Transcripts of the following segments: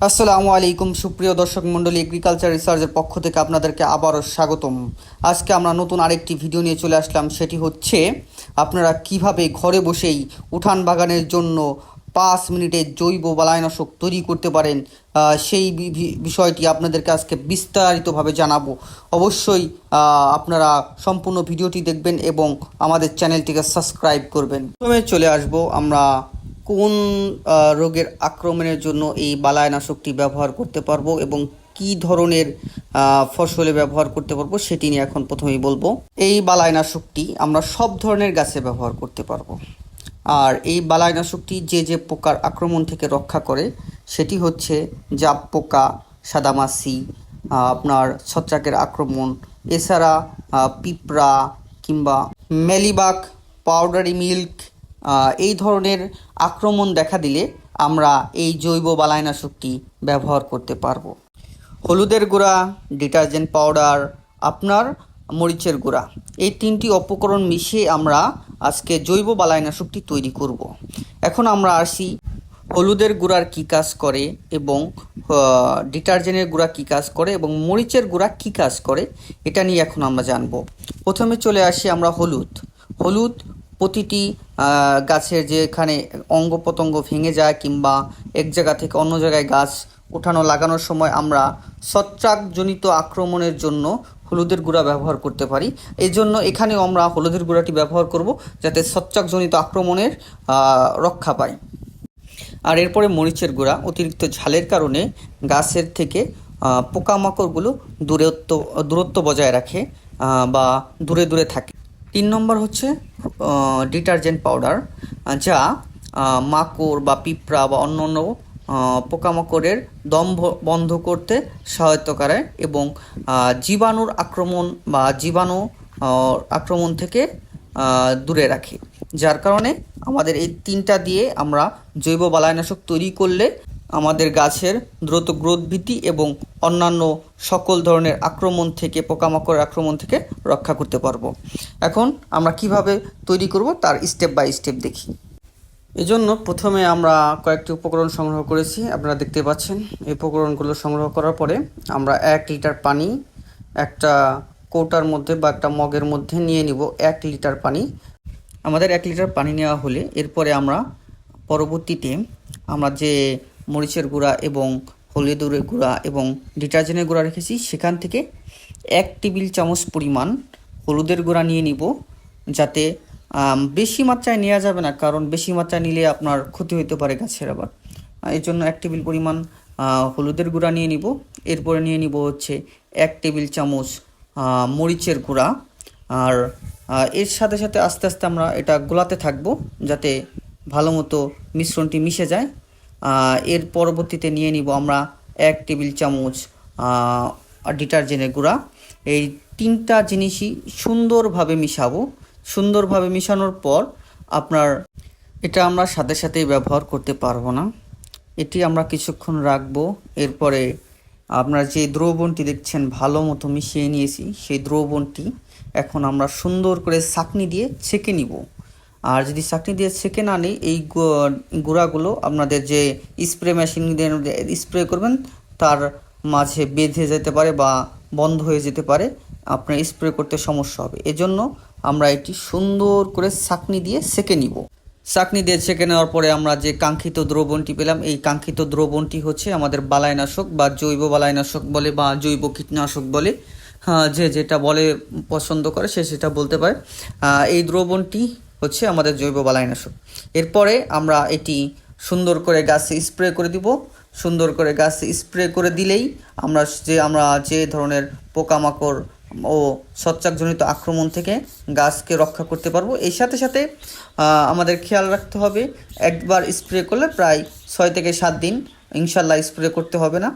আসসালামু আলাইকুম সুপ্রিয় দর্শক মণ্ডলী, এগ্রিকালচার রিসার্চের পক্ষ থেকে আপনাদেরকে আবারও স্বাগতম। আজকে আমরা নতুন আরেকটি ভিডিও নিয়ে চলে আসলাম। সেটি হচ্ছে আপনারা কিভাবে ঘরে বসেই উঠান বাগানের জন্য 5 মিনিটে জৈব বালাইনাশক তৈরি করতে পারেন, সেই বিষয়টি আপনাদেরকে আজকে বিস্তারিতভাবে জানাবো। অবশ্যই আপনারা সম্পূর্ণ ভিডিওটি দেখবেন এবং আমাদের চ্যানেলটিকে সাবস্ক্রাইব করবেন। প্রথমে চলে আসবো আমরা কোন রোগের আক্রমণের জন্য এই বালাইনাশকটি ব্যবহার করতে পারবো এবং কি ধরনের ফসলে ব্যবহার করতে পারবো সেটি নিয়ে এখন প্রথমেই বলবো। এই বালাইনাশকটি আমরা সব ধরনের গাছে ব্যবহার করতে পারবো। আর এই বালাইনাশকটি যে যে পোকার আক্রমণ থেকে রক্ষা করে সেটি হচ্ছে জাপ পোকা, সাদামাছি, আপনার ছত্রাকের আক্রমণ, এছাড়া পিঁপড়া কিংবা মেলিবাগ, পাউডারি মিল্ক, এই ধরনের আক্রমণ দেখা দিলে আমরা এই জৈব বালাইনাশকটি ব্যবহার করতে পারবো। হলুদের গুঁড়া, ডিটারজেন্ট পাউডার, আপনার মরিচের গুঁড়া, এই তিনটি উপকরণ মিশিয়ে আমরা আজকে জৈব বালাইনাশকটি তৈরি করব। এখন আমরা আসি হলুদের গুঁড়ার কী কাজ করে এবং ডিটারজেন্টের গুঁড়া কী কাজ করে এবং মরিচের গুঁড়া কী কাজ করে, এটা নিয়ে এখন আমরা জানব। প্রথমে চলে আসি আমরা হলুদ প্রতিটি গাছের যেখানে অঙ্গ প্রত্যঙ্গ ভেঙে যায় কিংবা এক জায়গা থেকে অন্য জায়গায় গাছ ওঠানো লাগানোর সময় আমরা ছত্রাকজনিত আক্রমণের জন্য হলুদের গুঁড়া ব্যবহার করতে পারি। এই জন্য এখানেও আমরা হলুদের গুঁড়াটি ব্যবহার করব যাতে ছত্রাকজনিত আক্রমণের রক্ষা পায়। আর এরপরে মরিচের গুঁড়া অতিরিক্ত ঝালের কারণে গাছের থেকে পোকামাকড়গুলো দূরত্ব বজায় রাখে বা দূরে দূরে থাকে। 3 নম্বর হচ্ছে ডিটারজেন্ট পাউডার, যা মাকড় বা পিঁপড়া বা অন্য পোকামাকড়ের দম বন্ধ করতে সহায়তা করে এবং জীবাণুর আক্রমণ বা জীবাণু আক্রমণ থেকে দূরে রাখে। যার কারণে আমাদের এই 3টা দিয়ে আমরা জৈব বালাইনাশক তৈরি করলে আমাদের গাছের দ্রুত গ্রোথ বৃদ্ধি এবং অন্যান্য সকল ধরনের আক্রমণ থেকে, পোকামাকড়ের আক্রমণ থেকে রক্ষা করতে পারবো। এখন আমরা কিভাবে তৈরি করব তার স্টেপ বাই স্টেপ দেখি। এজন্য প্রথমে আমরা কয়েকটি উপকরণ সংগ্রহ করেছি, আপনারা দেখতে পাচ্ছেন। এই উপকরণগুলো সংগ্রহ করার পরে আমরা 1 লিটার পানি একটা কৌটার মধ্যে বা একটা মগের মধ্যে নিয়ে নিব। 1 লিটার পানি, আমাদের 1 লিটার পানি নেওয়া হলে এরপরে আমরা পরবর্তীতে আমরা যে মরিচের গুঁড়া এবং হলুদের গুঁড়া এবং ডিটারজেন্টের গুঁড়া রেখেছি সেখান থেকে 1 টেবিল চামচ পরিমাণ হলুদের গুঁড়া নিয়ে নিব। যাতে বেশি মাত্রায় নেওয়া যাবে না, কারণ বেশি মাত্রায় নিলে আপনার ক্ষতি হতে পারে গাছের। আবার এই জন্য 1 টেবিল পরিমাণ হলুদের গুঁড়া নিয়ে নিব। এরপরে নিয়ে নিব হচ্ছে 1 টেবিল চামচ মরিচের গুঁড়া। আর এর সাথে সাথে আস্তে আস্তে আমরা এটা গোলাতে থাকবো যাতে ভালো মতো মিশ্রণটি মিশে যায়। এর পরবর্তীতে নিয়ে নিব আমরা 1 টেবিল চামচ ডিটারজেন্টের গুঁড়া। এই 3টা জিনিসই সুন্দরভাবে মিশাবো। সুন্দরভাবে মিশানোর পর আপনার এটা আমরা সাথে সাথেই ব্যবহার করতে পারবো না, এটি আমরা কিছুক্ষণ রাখবো। এরপরে আপনার যে দ্রবণটি দেখছেন ভালো মতো মিশিয়ে নিয়েছি, সেই দ্রবণটি এখন আমরা সুন্দর করে ছাঁকনি দিয়ে ছেঁকে নিব। আর যদি ছাঁকনি দিয়ে ছেঁকে না নিই, এই গুঁড়াগুলো আপনাদের যে স্প্রে মেশিন দিয়ে স্প্রে করবেন তার মাঝে বেঁধে যেতে পারে বা বন্ধ হয়ে যেতে পারে, আপনার স্প্রে করতে সমস্যা হবে। এজন্য আমরা এটি সুন্দর করে ছাঁকনি দিয়ে ছেঁকে নিব। ছাঁকনি দিয়ে ছেঁকে নেওয়ার পরে আমরা যে কাঙ্ক্ষিত দ্রবণটি পেলাম, এই কাঙ্ক্ষিত দ্রবণটি হচ্ছে আমাদের বালাইনাশক বা জৈব বালাইনাশক বলে বা জৈব কীটনাশক বলে, যে যেটা বলে পছন্দ করে সে সেটা বলতে পারে। এই দ্রবণটি হচ্ছে আমাদের জৈব বালাইনাশক। এরপরে আমরা এটি সুন্দর করে গাছে স্প্রে করে দিব। সুন্দর করে গাছে স্প্রে করে দিলেই আমরা যে ধরনের পোকামাকড় ও ছত্রাকজনিত আক্রমণ থেকে গাছকে রক্ষা করতে পারবো। এই সাথে সাথে আমাদের খেয়াল রাখতে হবে, একবার স্প্রে করলে প্রায় 6 থেকে 7 দিন ইনশাল্লাহ স্প্রে করতে হবে না।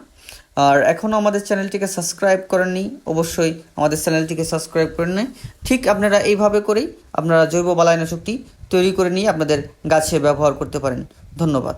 আর এখনও আমাদের চ্যানেলটিকে সাবস্ক্রাইব করেননি, অবশ্যই আমাদের চ্যানেলটিকে সাবস্ক্রাইব করে নেন। ঠিক আপনারা এইভাবে করেই আপনারা জৈব বালাইনাশকটি তৈরি করে নিয়ে আপনাদের গাছে ব্যবহার করতে পারেন। ধন্যবাদ।